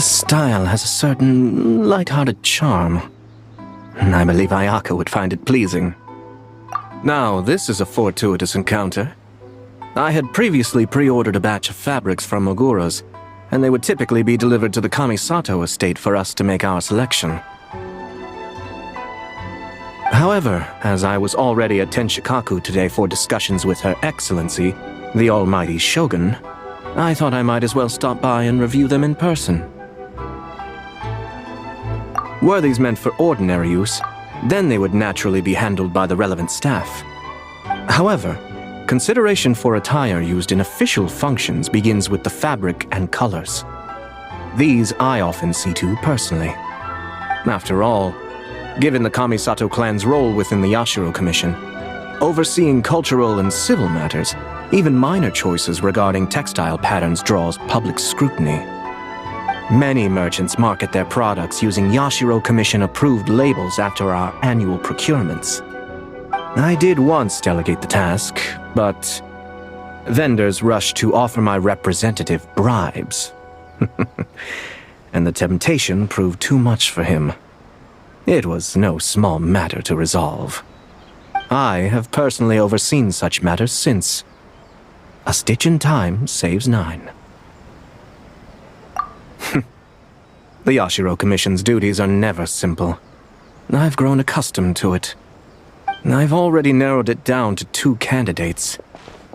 This style has a certain light-hearted charm. I believe Ayaka would find it pleasing. Now, this is a fortuitous encounter. I had previously pre-ordered a batch of fabrics from Mogura's, and they would typically be delivered to the Kamisato estate for us to make our selection. However, as I was already at Tenshikaku today for discussions with Her Excellency, the Almighty Shogun, I thought I might as well stop by and review them in person. Were these meant for ordinary use, then they would naturally be handled by the relevant staff. However, consideration for attire used in official functions begins with the fabric and colors. These I often see to personally. After all, given the Kamisato clan's role within the Yashiro Commission, overseeing cultural and civil matters, even minor choices regarding textile patterns draws public scrutiny. Many merchants market their products using Yashiro Commission-approved labels after our annual procurements. I did once delegate the task, but vendors rushed to offer my representative bribes. And the temptation proved too much for him. It was no small matter to resolve. I have personally overseen such matters since. A stitch in time saves 9. The Yashiro Commission's duties are never simple. I've grown accustomed to it. I've already narrowed it down to 2 candidates,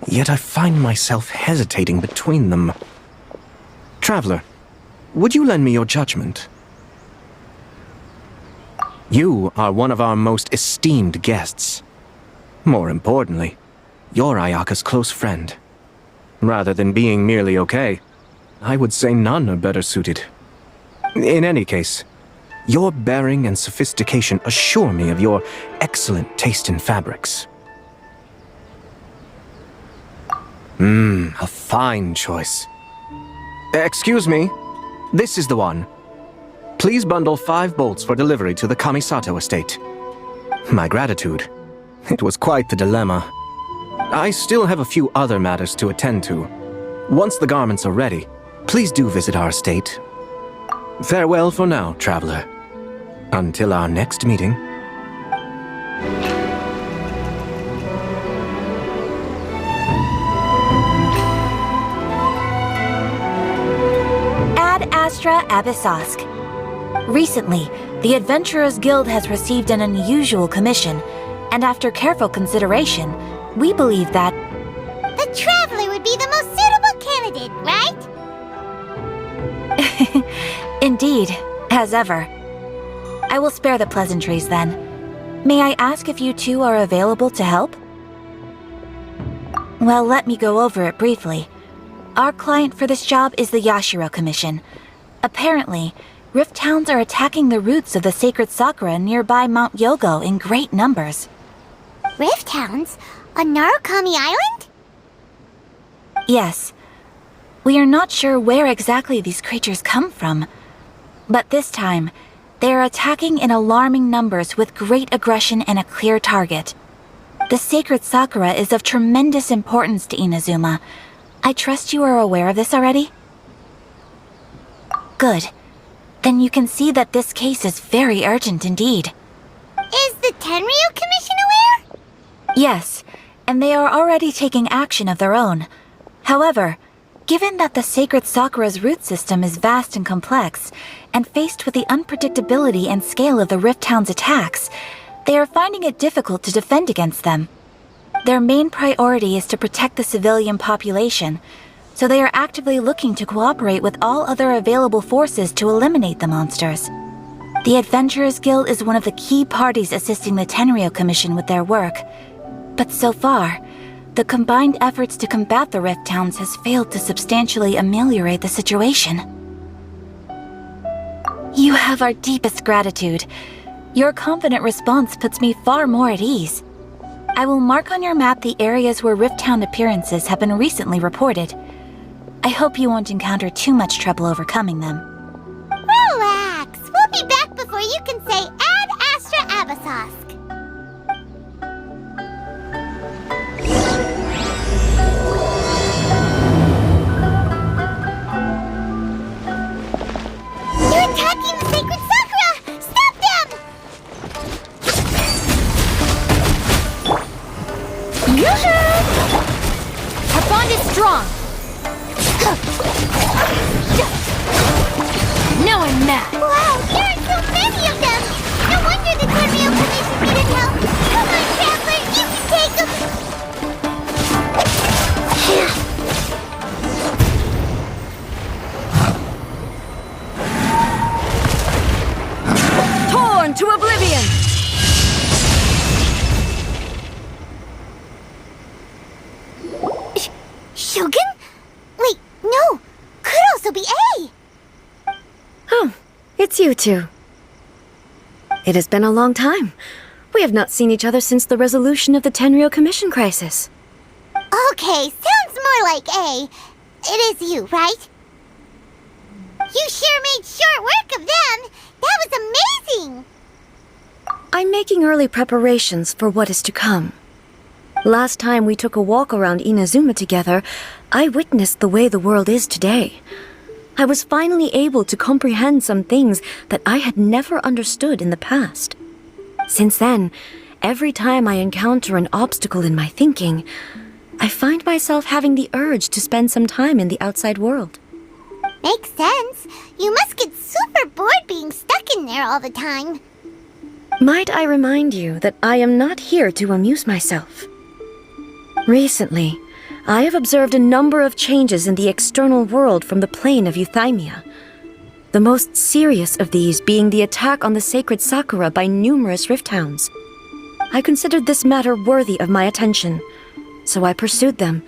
yet I find myself hesitating between them. Traveler, would you lend me your judgment? You are one of our most esteemed guests. More importantly, you're Ayaka's close friend. Rather than being merely okay, I would say none are better suited. In any case, your bearing and sophistication assure me of your excellent taste in fabrics. A fine choice. Excuse me, this is the one. Please bundle 5 bolts for delivery to the Kamisato estate. My gratitude. It was quite the dilemma. I still have a few other matters to attend to. Once the garments are ready, please do visit our estate. Farewell for now, traveler. Until our next meeting. Ad Astra Abyssosk. Recently, the Adventurers Guild has received an unusual commission, and after careful consideration, we believe that the traveler would be the most suitable candidate, right? Indeed, as ever. I will spare the pleasantries then. May I ask if you two are available to help? Well, let me go over it briefly. Our client for this job is the Yashiro Commission. Apparently, Rift Hounds are attacking the roots of the sacred sakura nearby Mount Yogo in great numbers. Rift Hounds? On Narukami Island? Yes. We are not sure where exactly these creatures come from. But this time, they are attacking in alarming numbers with great aggression and a clear target. The sacred sakura is of tremendous importance to Inazuma. I trust you are aware of this already? Good. Then you can see that this case is very urgent indeed. Is the Tenryu Commission aware? Yes, and they are already taking action of their own. However, given that the sacred sakura's root system is vast and complex, and faced with the unpredictability and scale of the Rift Hound's attacks, they are finding it difficult to defend against them. Their main priority is to protect the civilian population, so they are actively looking to cooperate with all other available forces to eliminate the monsters. The Adventurers Guild is one of the key parties assisting the Tenryu Commission with their work, but so far, the combined efforts to combat the Rift Hounds has failed to substantially ameliorate the situation. You have our deepest gratitude. Your confident response puts me far more at ease. I will mark on your map the areas where Rift Hound appearances have been recently reported. I hope you won't encounter too much trouble overcoming them. Relax! We'll be back before you can say Ad Astra Abyssosk. Our bond is strong! Now I'm mad! Wow, there are so many of them! No wonder the Tornado Commission needed help! Come on, Traveler, you can take them! Torn to oblivion! Shogun? Wait, no! Could also be A! Oh, it's you two. It has been a long time. We have not seen each other since the resolution of the Tenryou Commission crisis. Okay, sounds more like A. It is you, right? You sure made short work of them! That was amazing! I'm making early preparations for what is to come. Last time we took a walk around Inazuma together, I witnessed the way the world is today. I was finally able to comprehend some things that I had never understood in the past. Since then, every time I encounter an obstacle in my thinking, I find myself having the urge to spend some time in the outside world. Makes sense. You must get super bored being stuck in there all the time. Might I remind you that I am not here to amuse myself? Recently, I have observed a number of changes in the external world from the plane of Euthymia. The most serious of these being the attack on the sacred Sakura by numerous rift hounds. I considered this matter worthy of my attention, so I pursued them,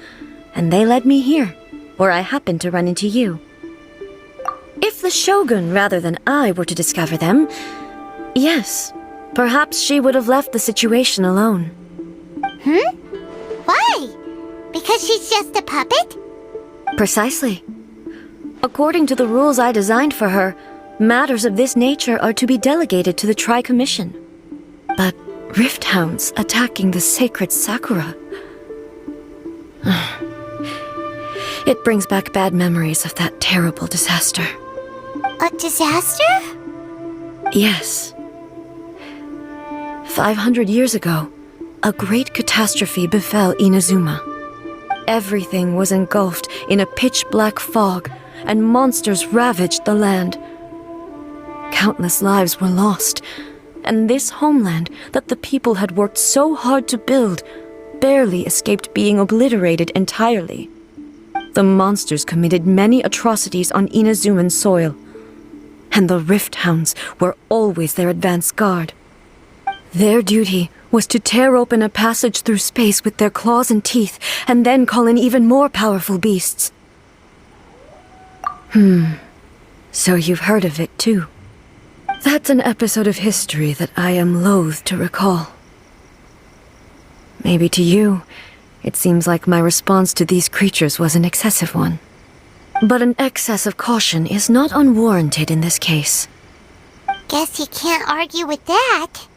and they led me here, where I happened to run into you. If the Shogun rather than I were to discover them, yes, perhaps she would have left the situation alone. Why? Because she's just a puppet? Precisely. According to the rules I designed for her, matters of this nature are to be delegated to the Tri-Commission. But rift hounds attacking the sacred Sakura... It brings back bad memories of that terrible disaster. A disaster? Yes. 500 years ago, a great catastrophe befell Inazuma. Everything was engulfed in a pitch-black fog, and monsters ravaged the land. Countless lives were lost, and this homeland that the people had worked so hard to build barely escaped being obliterated entirely. The monsters committed many atrocities on Inazuman soil, and the Rift Hounds were always their advance guard. Their duty was to tear open a passage through space with their claws and teeth, and then call in even more powerful beasts. So you've heard of it too. That's an episode of history that I am loath to recall. Maybe to you, it seems like my response to these creatures was an excessive one. But an excess of caution is not unwarranted in this case. Guess you can't argue with that.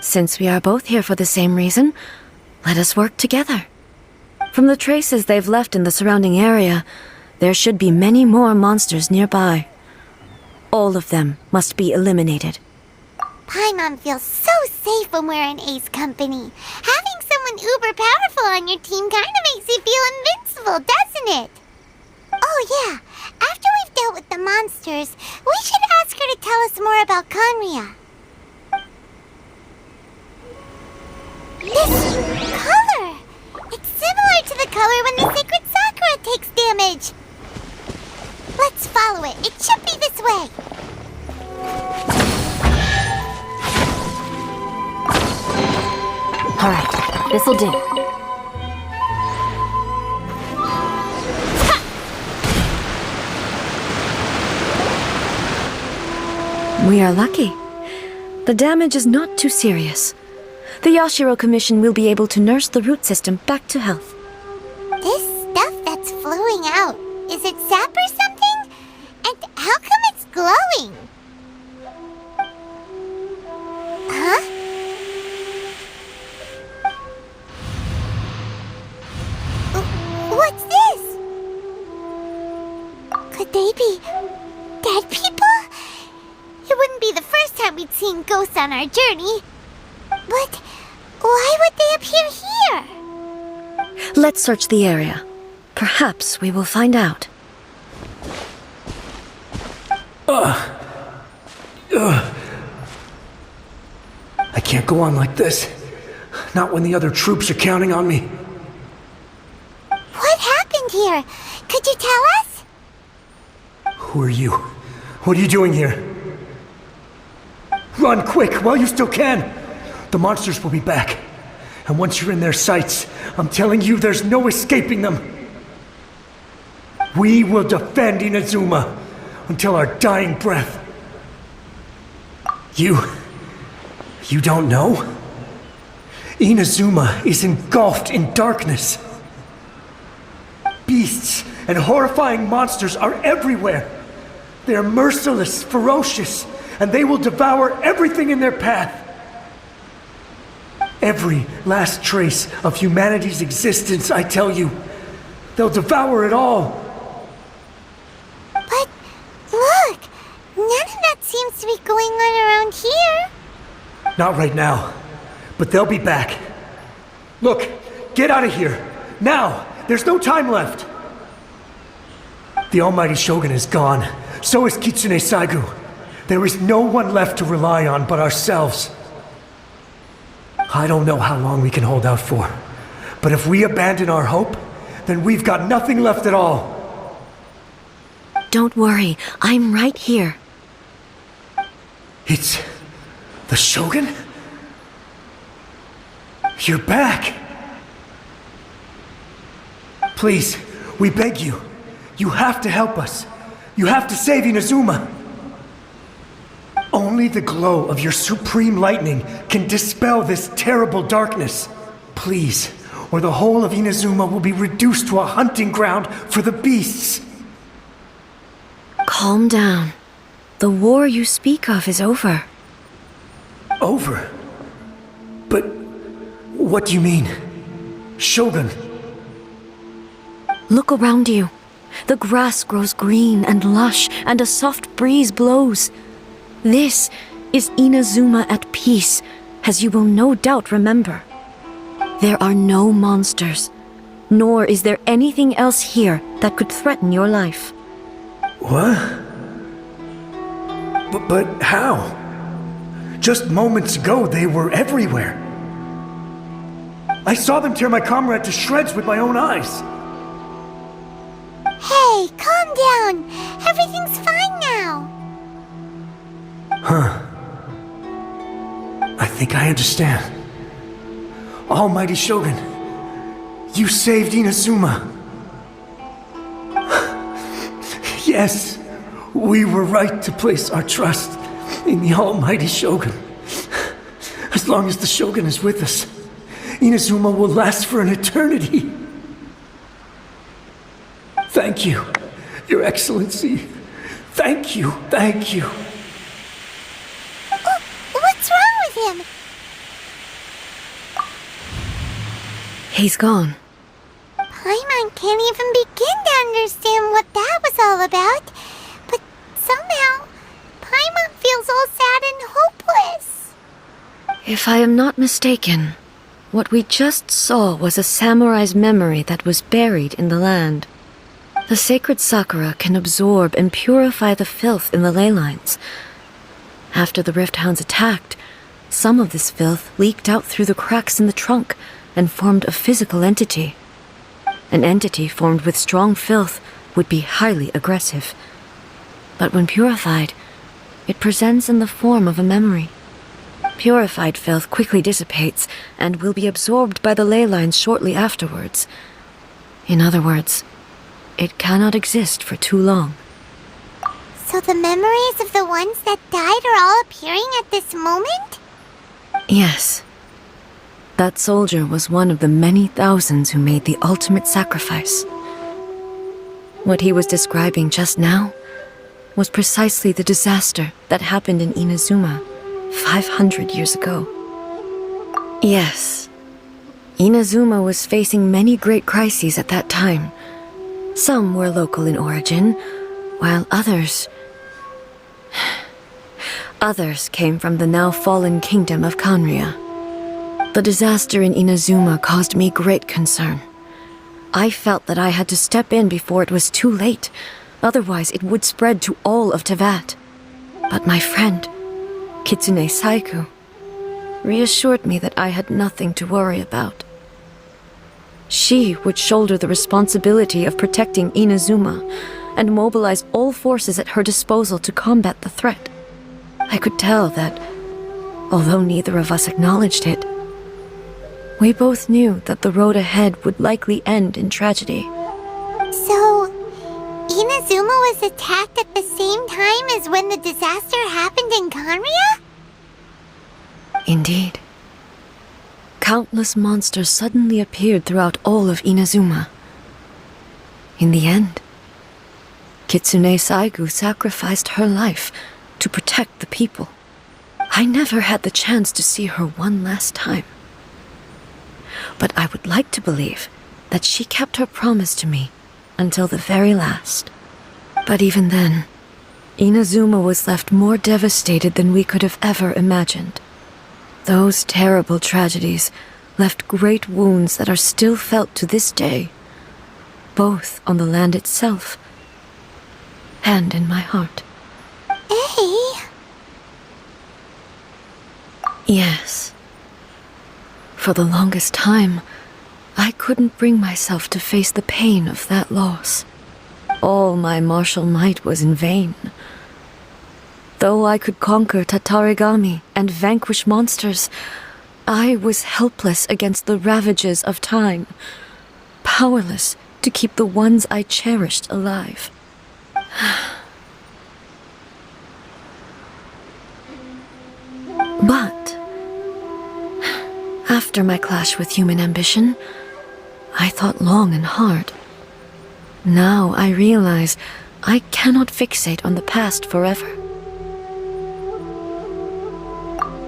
Since we are both here for the same reason, let us work together. From the traces they've left in the surrounding area, there should be many more monsters nearby. All of them must be eliminated. Paimon feels so safe when we're in Ace company. Having someone uber powerful on your team kind of makes you feel invincible, doesn't it? Oh yeah, after we've dealt with the monsters, we should ask her to tell us more about Conria. This color! It's similar to the color when the sacred Sakura takes damage. Let's follow it. It should be this way. All right, this'll do. We are lucky. The damage is not too serious. The Yashiro Commission will be able to nurse the root system back to health. This stuff that's flowing out, is it sap or something? And how come it's glowing? Huh? What's this? Could they be dead people? It wouldn't be the first time we'd seen ghosts on our journey. But why would they appear here? Let's search the area. Perhaps we will find out. I can't go on like this. Not when the other troops are counting on me. What happened here? Could you tell us? Who are you? What are you doing here? Run quick while you still can! The monsters will be back. And once you're in their sights, I'm telling you there's no escaping them. We will defend Inazuma until our dying breath. You don't know? Inazuma is engulfed in darkness. Beasts and horrifying monsters are everywhere. They are merciless, ferocious, and they will devour everything in their path. Every last trace of humanity's existence, I tell you. They'll devour it all. But look, none of that seems to be going on around here. Not right now, but they'll be back. Look, get out of here. Now! There's no time left! The Almighty Shogun is gone. So is Kitsune Saigu. There is no one left to rely on but ourselves. I don't know how long we can hold out for. But if we abandon our hope, then we've got nothing left at all. Don't worry, I'm right here. It's the Shogun? You're back! Please, we beg you. You have to help us. You have to save Inazuma. Only the glow of your supreme lightning can dispel this terrible darkness. Please, or the whole of Inazuma will be reduced to a hunting ground for the beasts. Calm down. The war you speak of is over. Over? But what do you mean? Shogun? Look around you. The grass grows green and lush, and a soft breeze blows. This is Inazuma at peace, as you will no doubt remember. There are no monsters, nor is there anything else here that could threaten your life. What? But how? Just moments ago, they were everywhere. I saw them tear my comrade to shreds with my own eyes. Hey, calm down. Everything's fine now. Huh. I think I understand. Almighty Shogun, you saved Inazuma. Yes, we were right to place our trust in the Almighty Shogun. As long as the Shogun is with us, Inazuma will last for an eternity. Thank you, Your Excellency. Thank you, thank you. What's wrong with him? He's gone. Paimon can't even begin to understand what that was all about. But somehow, Paimon feels all sad and hopeless. If I am not mistaken, what we just saw was a samurai's memory that was buried in the land. The sacred sakura can absorb and purify the filth in the ley lines. After the Rift Hounds attacked, some of this filth leaked out through the cracks in the trunk and formed a physical entity. An entity formed with strong filth would be highly aggressive. But when purified, it presents in the form of a memory. Purified filth quickly dissipates and will be absorbed by the ley lines shortly afterwards. In other words, it cannot exist for too long. So the memories of the ones that died are all appearing at this moment? Yes. That soldier was one of the many thousands who made the ultimate sacrifice. What he was describing just now was precisely the disaster that happened in Inazuma 500 years ago. Yes. Inazuma was facing many great crises at that time. Some were local in origin, while others came from the now fallen kingdom of Kanria. The disaster in Inazuma caused me great concern, I felt that I had to step in before it was too late. Otherwise, it would spread to all of Tevat. But my friend, Kitsune Saiku, reassured me that I had nothing to worry about. She would shoulder the responsibility of protecting Inazuma and mobilize all forces at her disposal to combat the threat. I could tell that, although neither of us acknowledged it, we both knew that the road ahead would likely end in tragedy. So, Inazuma was attacked at the same time as when the disaster happened in Kanria? Indeed. Countless monsters suddenly appeared throughout all of Inazuma. In the end, Kitsune Saigu sacrificed her life to protect the people. I never had the chance to see her one last time. But I would like to believe that she kept her promise to me until the very last. But even then, Inazuma was left more devastated than we could have ever imagined. Those terrible tragedies left great wounds that are still felt to this day, both on the land itself and in my heart. Hey! Yes. For the longest time, I couldn't bring myself to face the pain of that loss. All my martial might was in vain. Though I could conquer Tatarigami and vanquish monsters, I was helpless against the ravages of time, powerless to keep the ones I cherished alive. But after my clash with human ambition, I thought long and hard. Now I realize I cannot fixate on the past forever.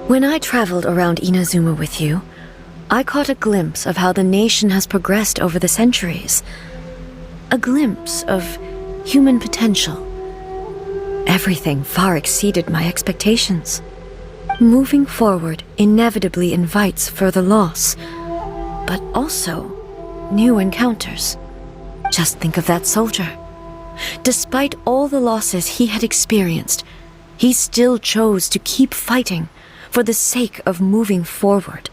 When I traveled around Inazuma with you, I caught a glimpse of how the nation has progressed over the centuries. A glimpse of human potential. Everything far exceeded my expectations. Moving forward inevitably invites further loss, but also new encounters. Just think of that soldier. Despite all the losses he had experienced, he still chose to keep fighting for the sake of moving forward.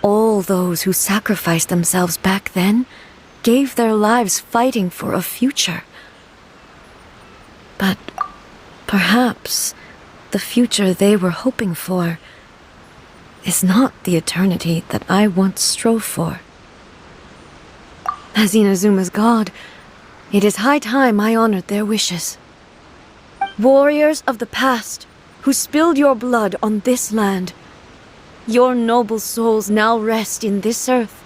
All those who sacrificed themselves back then gave their lives fighting for a future. But perhaps the future they were hoping for is not the eternity that I once strove for. As Inazuma's god, it is high time I honored their wishes. Warriors of the past, who spilled your blood on this land, your noble souls now rest in this earth.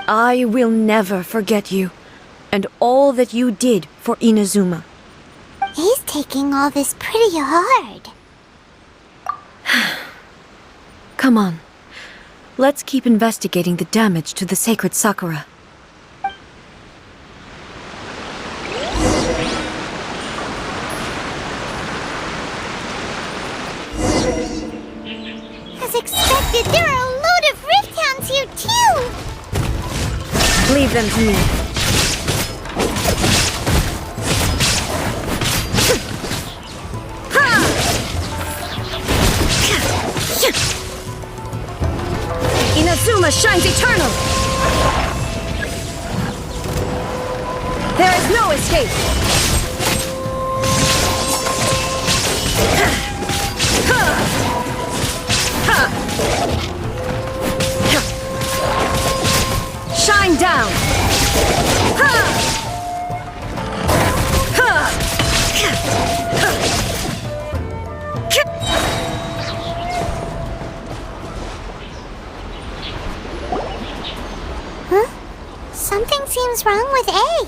I will never forget you, and all that you did for Inazuma. He's taking all this pretty hard. Come on, let's keep investigating the damage to the sacred Sakura. As expected, there are a load of Rift Hounds here too! Leave them to me. Inazuma shines eternal! There is no escape! Shine down! Huh? Something seems wrong with A.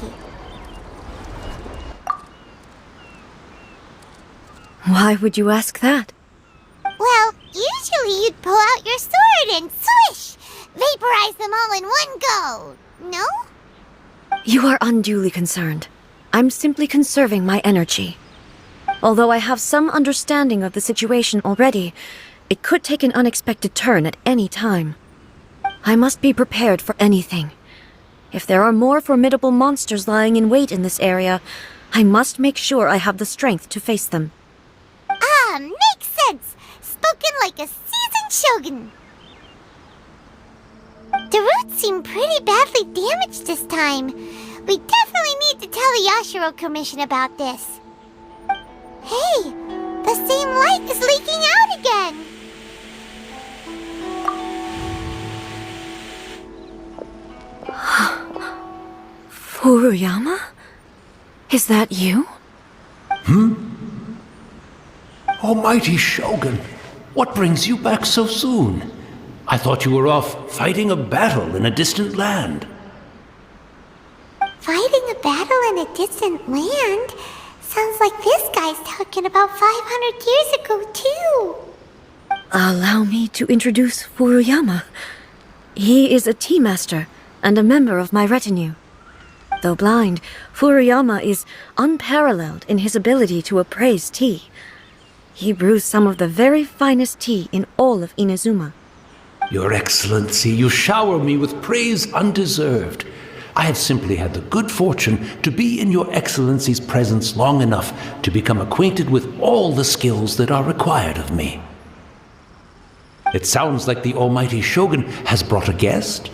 Why would you ask that? Well, usually you'd pull out your sword and swish! Vaporize them all in one go! No? You are unduly concerned. I'm simply conserving my energy. Although I have some understanding of the situation already, it could take an unexpected turn at any time. I must be prepared for anything, If there are more formidable monsters lying in wait in this area, I must make sure I have the strength to face them. Ah, makes sense. Spoken like a seasoned shogun. The roots seem pretty badly damaged this time. We definitely need to tell the Yashiro Commission about this. Hey, the same light is leaking out again. Furuyama? Is that you? Almighty Shogun, what brings you back so soon? I thought you were off fighting a battle in a distant land. Fighting a battle in a distant land? Sounds like this guy's talking about 500 years ago, too. Allow me to introduce Furuyama. He is a tea master and a member of my retinue. Though blind, Furuyama is unparalleled in his ability to appraise tea. He brews some of the very finest tea in all of Inazuma. Your Excellency, you shower me with praise undeserved. I have simply had the good fortune to be in Your Excellency's presence long enough to become acquainted with all the skills that are required of me. It sounds like the Almighty Shogun has brought a guest.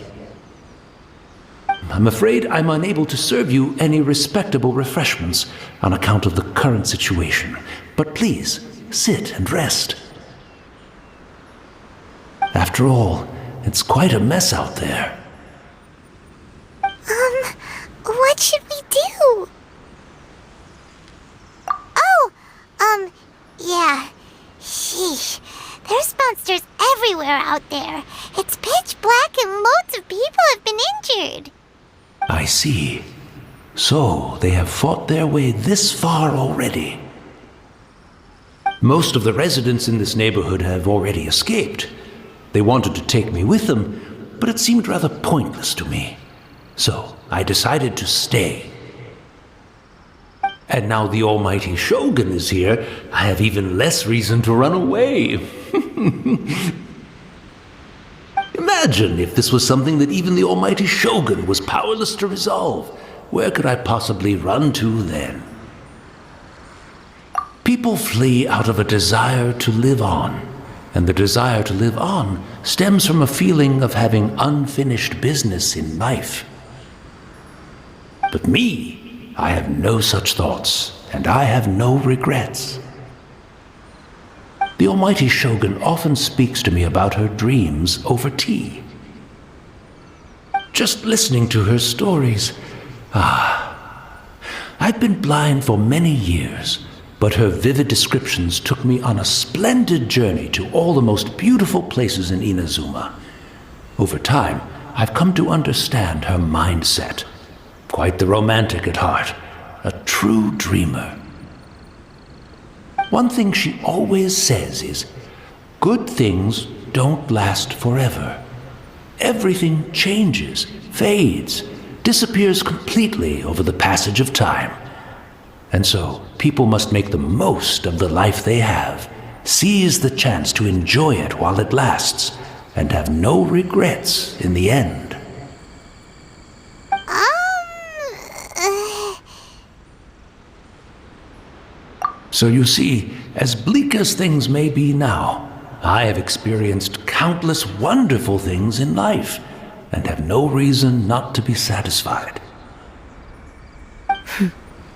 I'm afraid I'm unable to serve you any respectable refreshments on account of the current situation. But please, sit and rest. After all, it's quite a mess out there. What should we do? Yeah. Sheesh. There's monsters everywhere out there. It's pitch black and loads of people have been injured. I see. So, they have fought their way this far already. Most of the residents in this neighborhood have already escaped. They wanted to take me with them, but it seemed rather pointless to me. So, I decided to stay. And now the Almighty Shogun is here, I have even less reason to run away. Imagine if this was something that even the Almighty Shogun was powerless to resolve. Where could I possibly run to then? People flee out of a desire to live on, and the desire to live on stems from a feeling of having unfinished business in life. But me, I have no such thoughts, and I have no regrets. The Almighty Shogun often speaks to me about her dreams over tea. Just listening to her stories, I've been blind for many years, but her vivid descriptions took me on a splendid journey to all the most beautiful places in Inazuma. Over time, I've come to understand her mindset. Quite the romantic at heart, a true dreamer. One thing she always says is, good things don't last forever. Everything changes, fades, disappears completely over the passage of time. And so, people must make the most of the life they have, seize the chance to enjoy it while it lasts, and have no regrets in the end. So you see, as bleak as things may be now, I have experienced countless wonderful things in life, and have no reason not to be satisfied.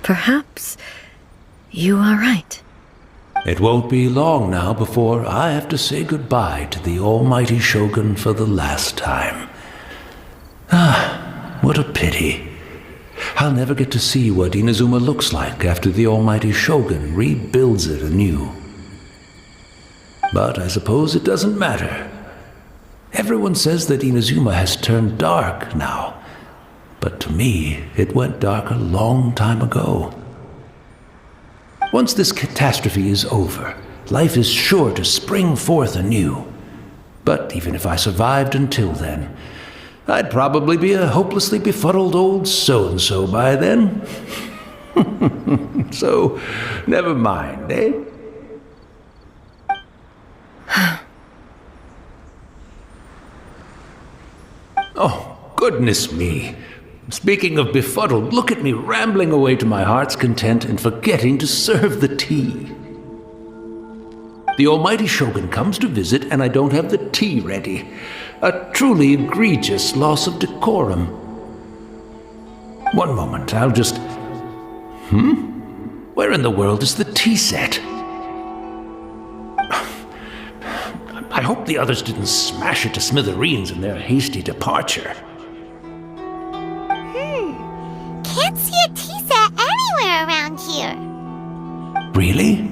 Perhaps you are right. It won't be long now before I have to say goodbye to the Almighty Shogun for the last time. What a pity. I'll never get to see what Inazuma looks like after the Almighty Shogun rebuilds it anew. But I suppose it doesn't matter. Everyone says that Inazuma has turned dark now, but to me, it went dark a long time ago. Once this catastrophe is over, life is sure to spring forth anew. But even if I survived until then, I'd probably be a hopelessly befuddled old so-and-so by then. So, never mind, eh? Oh, goodness me. Speaking of befuddled, look at me rambling away to my heart's content and forgetting to serve the tea. The almighty Shogun comes to visit and I don't have the tea ready. A truly egregious loss of decorum. One moment, I'll just... Where in the world is the tea set? I hope the others didn't smash it to smithereens in their hasty departure. Can't see a tea set anywhere around here. Really?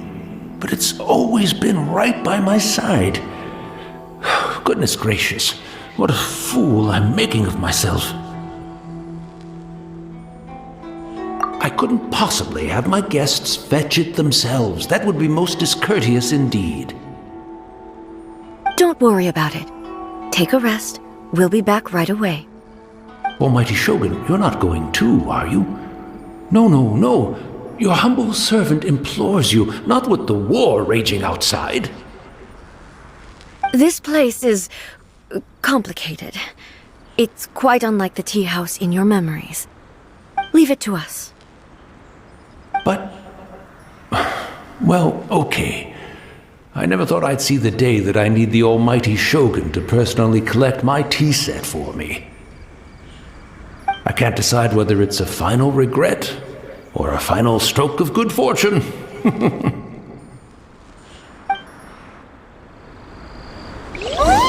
But it's always been right by my side. Goodness gracious, what a fool I'm making of myself. I couldn't possibly have my guests fetch it themselves. That would be most discourteous indeed. Don't worry about it. Take a rest. We'll be back right away. Almighty Shogun, you're not going too, are you? No. Your humble servant implores you, not with the war raging outside. This place is complicated. It's quite unlike the tea house in your memories. Leave it to us. But... well, okay. I never thought I'd see the day that I need the almighty Shogun to personally collect my tea set for me. I can't decide whether it's a final regret or a final stroke of good fortune. Where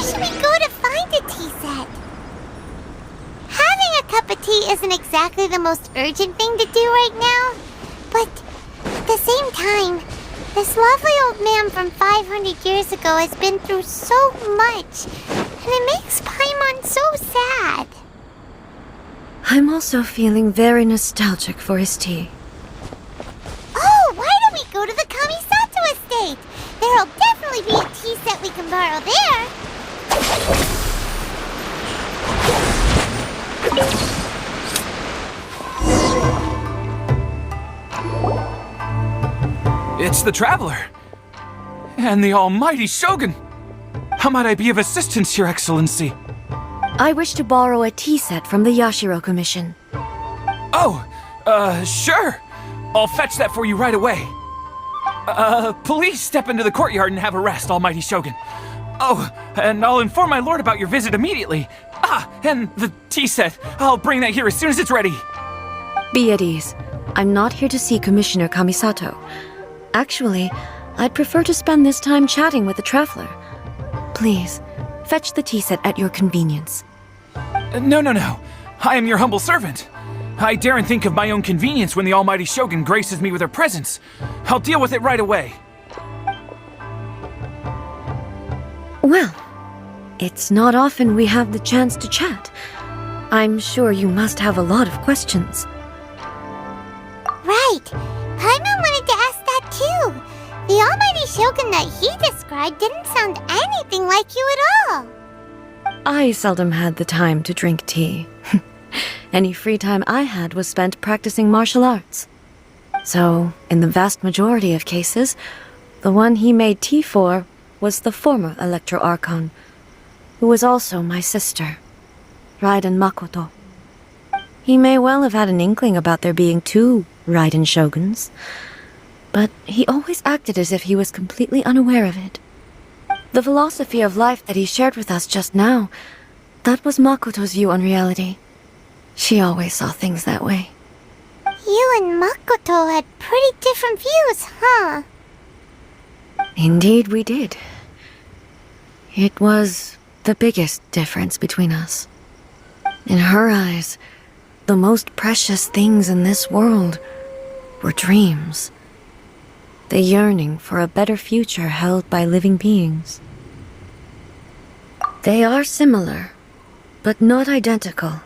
should we go to find a tea set? Having a cup of tea isn't exactly the most urgent thing to do right now, but at the same time, this lovely old man from 500 years ago has been through so much, and it makes Paimon so sad. I'm also feeling very nostalgic for his tea. Oh, why don't we go to the Kamisato estate? There'll definitely be a tea set we can borrow there. It's the Traveler! And the almighty Shogun! How might I be of assistance, Your Excellency? I wish to borrow a tea set from the Yashiro Commission. Oh, sure. I'll fetch that for you right away. Please step into the courtyard and have a rest, almighty Shogun. Oh, and I'll inform my lord about your visit immediately. Ah, and the tea set. I'll bring that here as soon as it's ready. Be at ease. I'm not here to see Commissioner Kamisato. Actually, I'd prefer to spend this time chatting with the Traveler. Please, fetch the tea set at your convenience. No. I am your humble servant. I daren't think of my own convenience when the almighty Shogun graces me with her presence. I'll deal with it right away. Well, it's not often we have the chance to chat. I'm sure you must have a lot of questions. Right. Paimon wanted to ask that too. The almighty Shogun that he described didn't sound anything like you at all. I seldom had the time to drink tea. Any free time I had was spent practicing martial arts. So, in the vast majority of cases, the one he made tea for was the former Electro Archon, who was also my sister, Raiden Makoto. He may well have had an inkling about there being two Raiden Shoguns, but he always acted as if he was completely unaware of it. The philosophy of life that he shared with us just now, that was Makoto's view on reality. She always saw things that way. You and Makoto had pretty different views, huh? Indeed we did. It was the biggest difference between us. In her eyes, the most precious things in this world were dreams. The yearning for a better future held by living beings. They are similar, but not identical.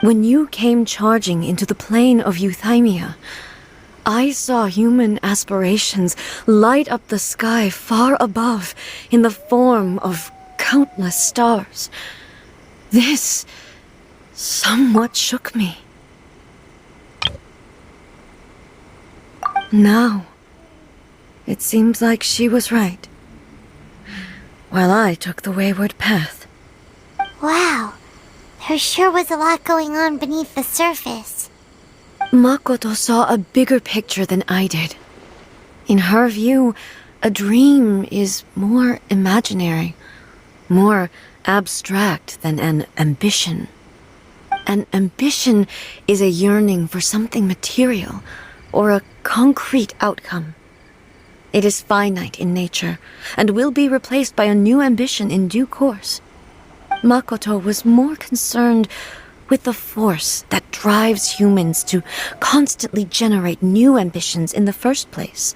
When you came charging into the plane of Euthymia, I saw human aspirations light up the sky far above in the form of countless stars. This somewhat shook me. Now, it seems like she was right, while I took the wayward path. Wow. There sure was a lot going on beneath the surface. Makoto saw a bigger picture than I did. In her view, a dream is more imaginary, more abstract than an ambition. An ambition is a yearning for something material or a concrete outcome. It is finite in nature and will be replaced by a new ambition in due course. Makoto was more concerned with the force that drives humans to constantly generate new ambitions in the first place.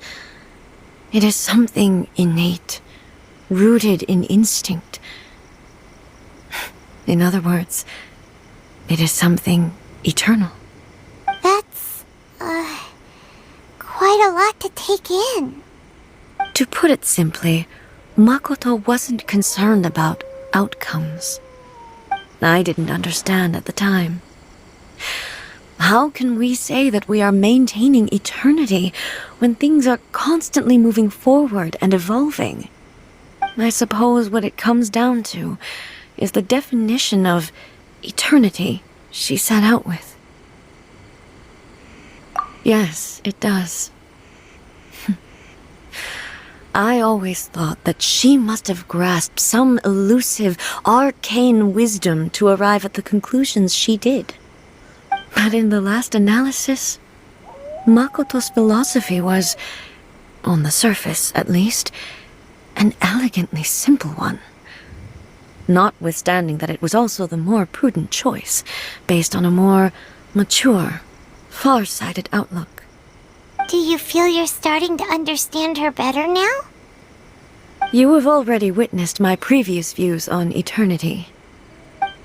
It is something innate, rooted in instinct. In other words, it is something eternal. That's, quite a lot to take in. To put it simply, Makoto wasn't concerned about outcomes. I didn't understand at the time. How can we say that we are maintaining eternity when things are constantly moving forward and evolving? I suppose what it comes down to is the definition of eternity she set out with. Yes, it does. I always thought that she must have grasped some elusive, arcane wisdom to arrive at the conclusions she did. But in the last analysis, Makoto's philosophy was, on the surface at least, an elegantly simple one. Notwithstanding that it was also the more prudent choice, based on a more mature, far-sighted outlook. Do you feel you're starting to understand her better now? You have already witnessed my previous views on eternity.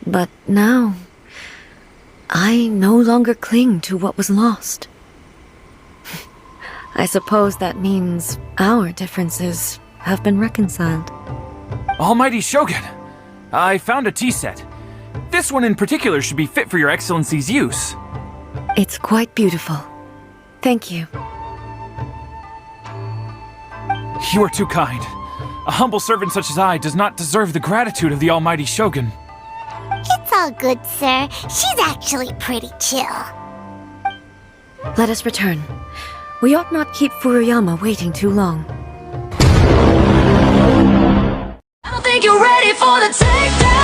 But now, I no longer cling to what was lost. I suppose that means our differences have been reconciled. Almighty Shogun, I found a tea set. This one in particular should be fit for your Excellency's use. It's quite beautiful. Thank you. You are too kind. A humble servant such as I does not deserve the gratitude of the Almighty Shogun. It's all good, sir. She's actually pretty chill. Let us return. We ought not keep Furuyama waiting too long. I don't think you're ready for the takedown.